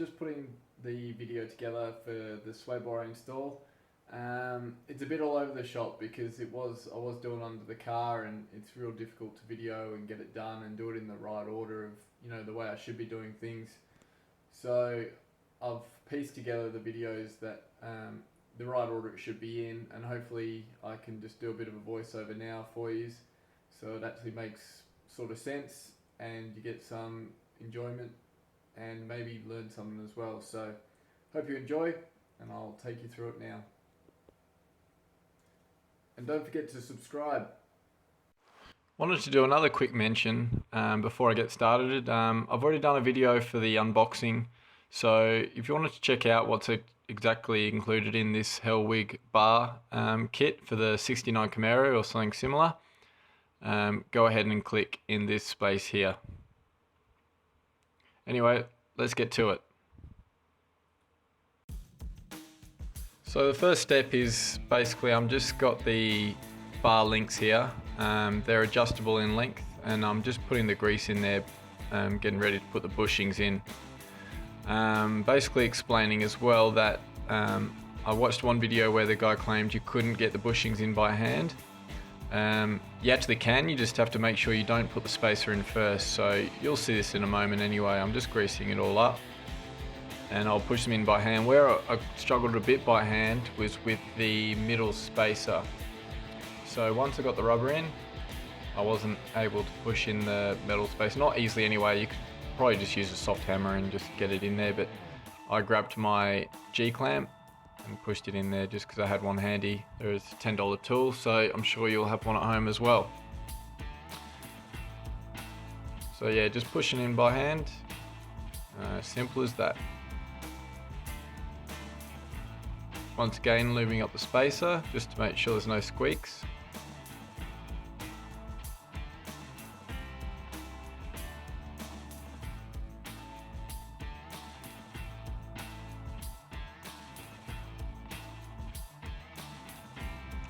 just putting the video together for the sway bar install. It's a bit all over the shop because I was doing it under the car, and it's real difficult to video and get it done and do it in the right order of, you know, the way I should be doing things. So I've pieced together the videos that the right order it should be in, and hopefully I can just do a bit of a voiceover now for you, so it actually makes sort of sense and you get some enjoyment and maybe learn something as well. So hope you enjoy, and I'll take you through it now. And don't forget to subscribe. Wanted to do another quick mention before I get started. I've already done a video for the unboxing, so if you wanted to check out what's exactly included in this Hellwig bar kit for the 69 Camaro or something similar, go ahead and click in this space here. Anyway, let's get to it. So the first step is basically I'm just got the bar links here. They're adjustable in length, and I'm just putting the grease in there, getting ready to put the bushings in. Basically explaining as well that I watched one video where the guy claimed you couldn't get the bushings in by hand. You actually can, you just have to make sure you don't put the spacer in first. So you'll see this in a moment anyway. I'm just greasing it all up and I'll push them in by hand. Where I struggled a bit by hand was with the middle spacer. So once I got the rubber in, I wasn't able to push in the metal spacer. Not easily anyway, you could probably just use a soft hammer and just get it in there, but I grabbed my G-clamp and pushed it in there just because I had one handy. There's a $10 tool, so I'm sure you'll have one at home as well. So yeah, just pushing in by hand, simple as that. Once again, lubing up the spacer just to make sure there's no squeaks.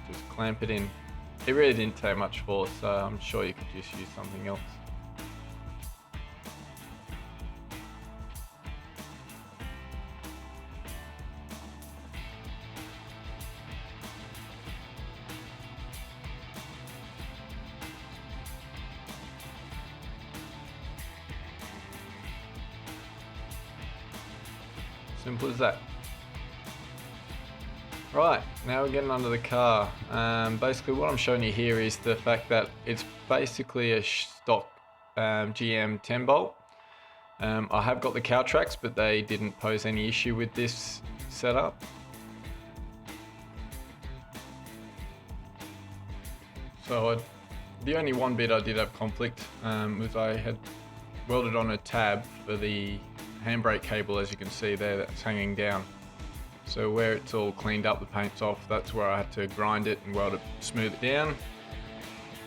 Just clamp it in. It really didn't take much force, so I'm sure you could just use something else. Simple as that. Right, now we're getting under the car. Basically what I'm showing you here is the fact that it's basically a stock GM 10 bolt. I have got the cow tracks, but they didn't pose any issue with this setup. So the only one bit I did have conflict was I had welded on a tab for the handbrake cable, as you can see there, that's hanging down. So where it's all cleaned up, the paint's off, that's where I had to grind it and weld it, smooth it down.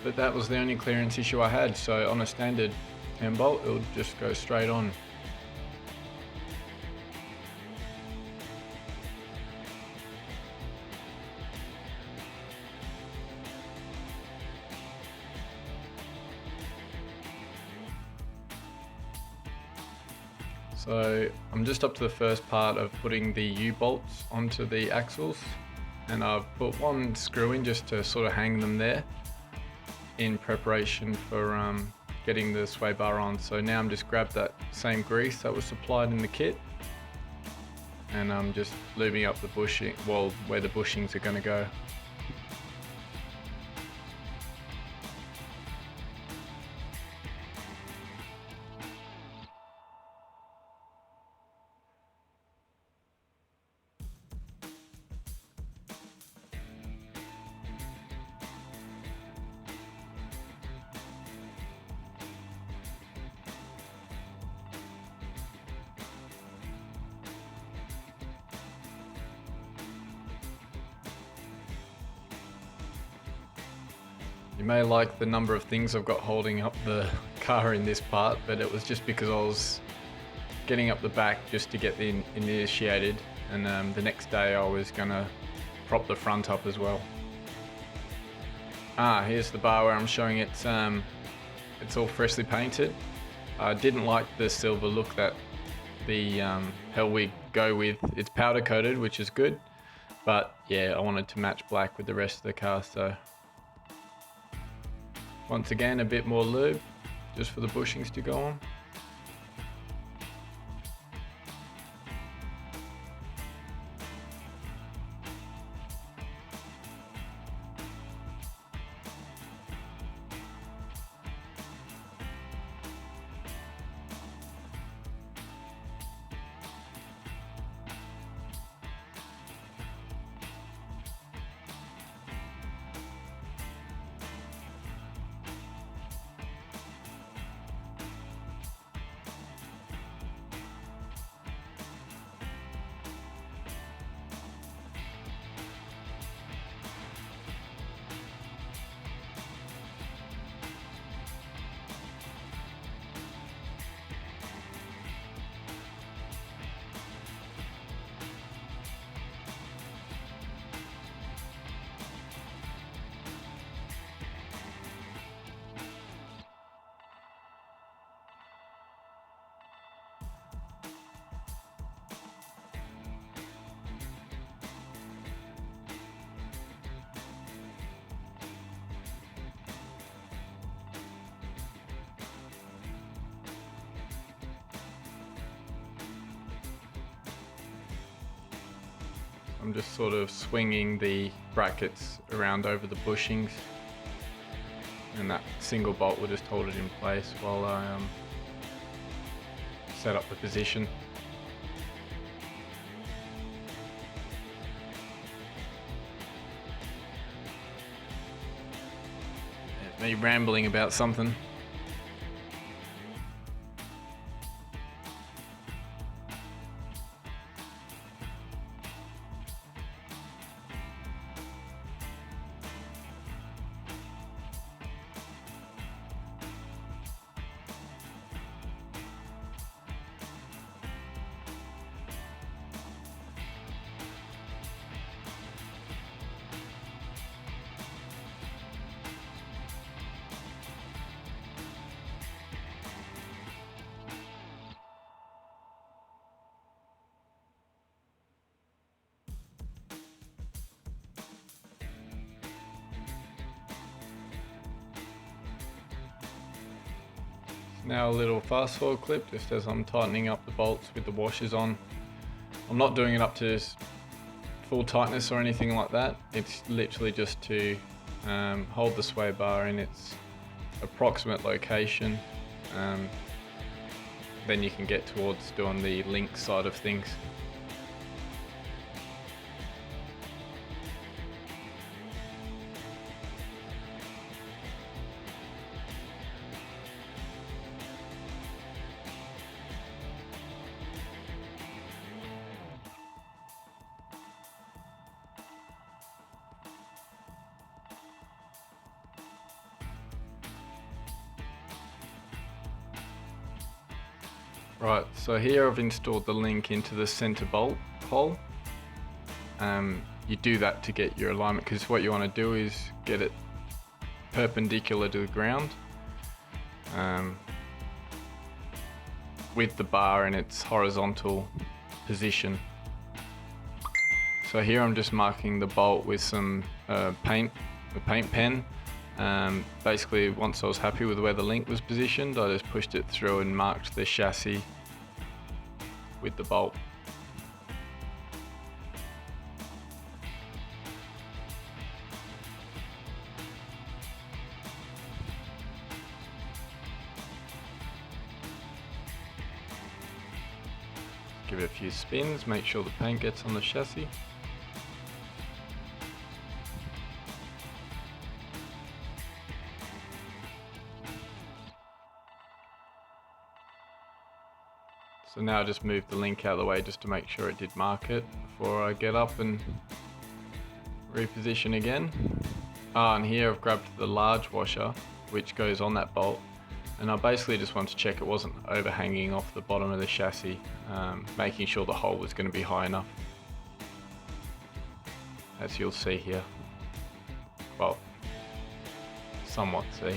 But that was the only clearance issue I had, so on a standard 10 bolt it'll just go straight on. So I'm just up to the first part of putting the U-bolts onto the axles, and I've put one screw in just to sort of hang them there in preparation for getting the sway bar on. So now I'm just grabbed that same grease that was supplied in the kit, and I'm just lubing up the bushing, well, where the bushings are going to go. You may like the number of things I've got holding up the car in this part, but it was just because I was getting up the back just to get the initiated, and the next day I was gonna prop the front up as well. Here's the bar where I'm showing it. It's all freshly painted. I didn't like the silver look that the Hellwig go with. It's powder coated, which is good, but yeah, I wanted to match black with the rest of the car, so once again a bit more lube just for the bushings to go on. I'm just sort of swinging the brackets around over the bushings, and that single bolt will just hold it in place while I set up the position. There's me rambling about something. Now a little fast forward clip just as I'm tightening up the bolts with the washers on. I'm not doing it up to full tightness or anything like that. It's literally just to hold the sway bar in its approximate location. Then you can get towards doing the link side of things. Right, so here I've installed the link into the center bolt hole. You do that to get your alignment, because what you want to do is get it perpendicular to the ground with the bar in its horizontal position. So here I'm just marking the bolt with some paint pen. Basically, once I was happy with where the link was positioned, I just pushed it through and marked the chassis with the bolt. Give it a few spins, make sure the paint gets on the chassis. So now I just move the link out of the way just to make sure it did mark it before I get up and reposition again. And here I've grabbed the large washer which goes on that bolt, and I basically just wanted to check it wasn't overhanging off the bottom of the chassis, making sure the hole was going to be high enough, as you'll see here. Well, somewhat see.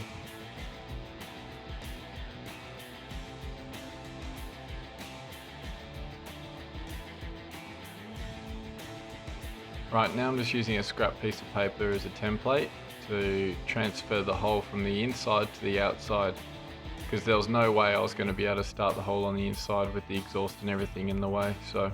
Right, now I'm just using a scrap piece of paper as a template to transfer the hole from the inside to the outside, because there was no way I was going to be able to start the hole on the inside with the exhaust and everything in the way. So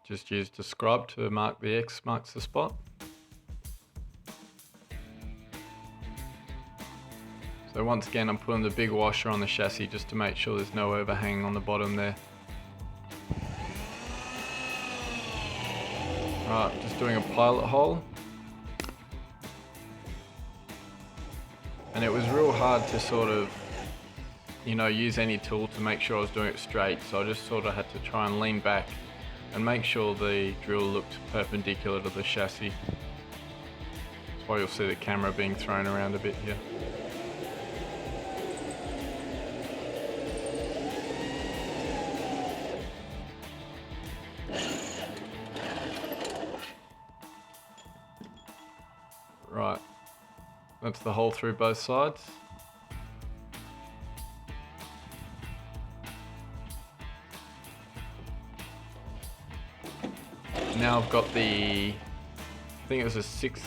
just used a scribe to mark the X marks the spot. So once again, I'm putting the big washer on the chassis just to make sure there's no overhang on the bottom there. Right, just doing a pilot hole. And it was real hard to sort of, you know, use any tool to make sure I was doing it straight. So I just sort of had to try and lean back and make sure the drill looked perpendicular to the chassis. That's why you'll see the camera being thrown around a bit here. Right, that's the hole through both sides. Now I've got the, I think it was a 16th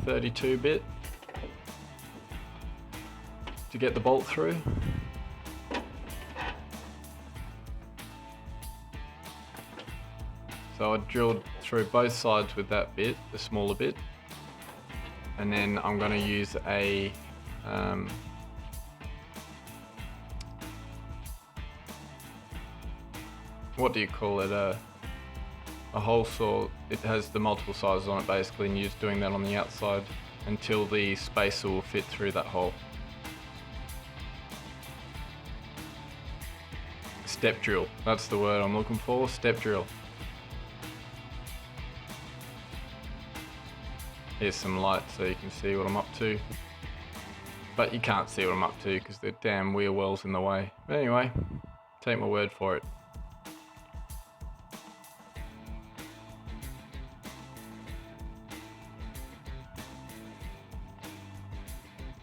32 bit to get the bolt through. So I drilled through both sides with that bit, the smaller bit, and then I'm going to use a what do you call it, a hole saw. It has the multiple sizes on it basically, and you're just doing that on the outside until the spacer will fit through that hole. Step drill, that's the word I'm looking for, step drill. Here's some light so you can see what I'm up to. But you can't see what I'm up to because the damn wheel well's in the way. But anyway, take my word for it.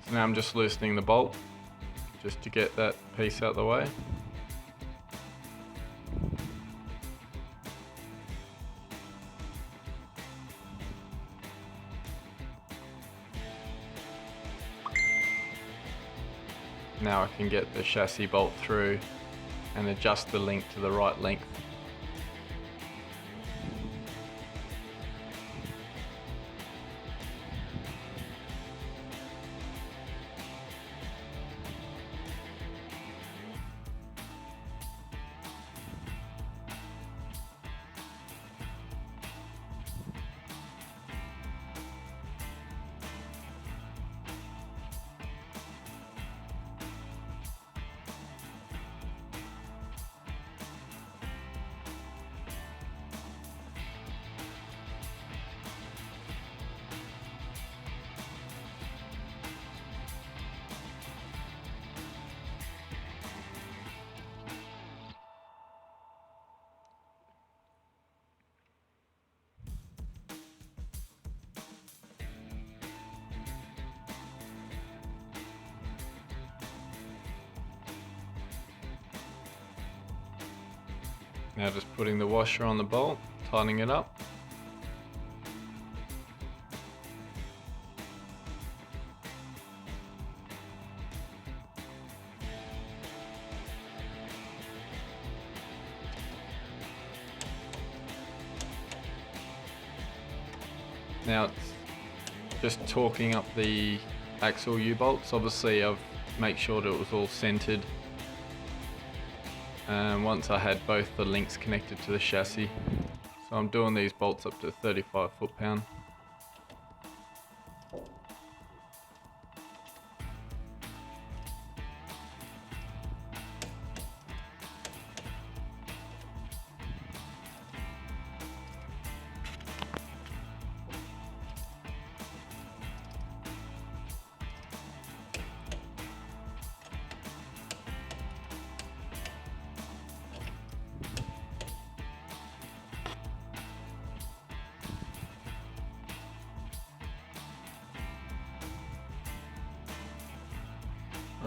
So now I'm just loosening the bolt just to get that piece out of the way. Now I can get the chassis bolt through and adjust the link to the right length. Now just putting the washer on the bolt, tightening it up. Now it's just torquing up the axle U-bolts. Obviously I've made sure that it was all centered once I had both the links connected to the chassis. So I'm doing these bolts up to 35 foot-pound.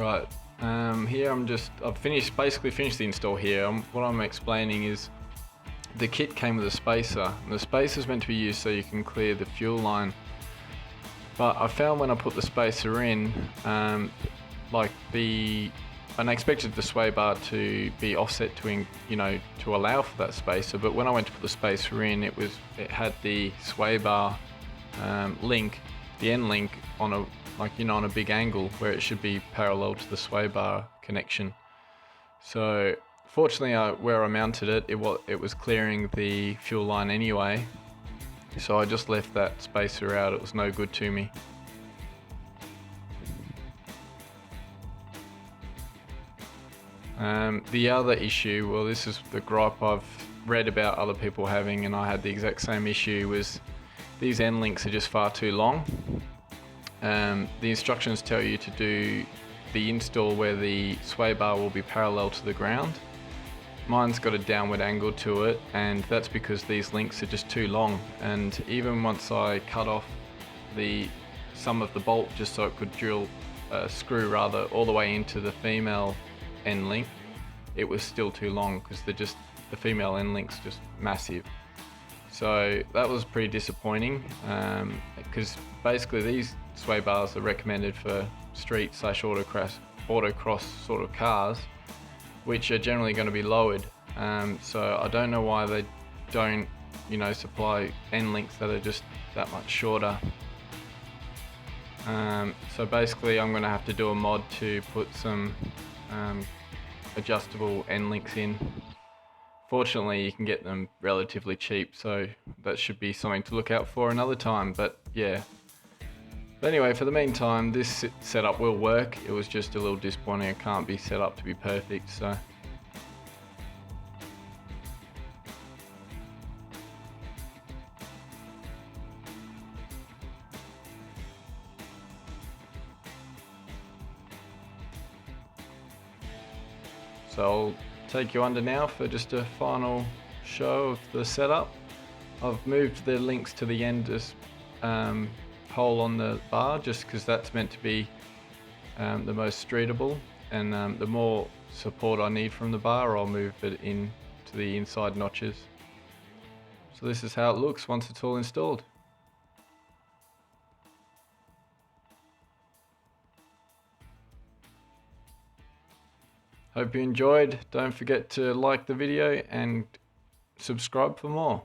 Right, here I've basically finished the install here. What I'm explaining is the kit came with a spacer, and the spacer is meant to be used so you can clear the fuel line. But I found when I put the spacer in, and I expected the sway bar to be offset to allow for that spacer, but when I went to put the spacer in, it had the sway bar link, the end link on a big angle where it should be parallel to the sway bar connection. So fortunately, where I mounted it, it was clearing the fuel line anyway, so I just left that spacer out. It was no good to me. The other issue, well, this is the gripe I've read about other people having, and I had the exact same issue, was these end links are just far too long. The instructions tell you to do the install where the sway bar will be parallel to the ground. Mine's got a downward angle to it, and that's because these links are just too long. And even once I cut off some of the bolt just so it could screw rather all the way into the female end link, it was still too long because the female end link's just massive. So that was pretty disappointing, because basically these sway bars are recommended for street / autocross sort of cars, which are generally going to be lowered. So I don't know why they don't supply end links that are just that much shorter. So basically I'm going to have to do a mod to put some adjustable end links in. Fortunately, you can get them relatively cheap, so that should be something to look out for another time. But yeah. But anyway, for the meantime, this setup will work. It was just a little disappointing. It can't be set up to be perfect, so. So I'll take you under now for just a final show of the setup. I've moved the links to the end as hole on the bar, just because that's meant to be the most streetable, and the more support I need from the bar, I'll move it in to the inside notches. So this is how it looks once it's all installed. Hope you enjoyed. Don't forget to like the video and subscribe for more.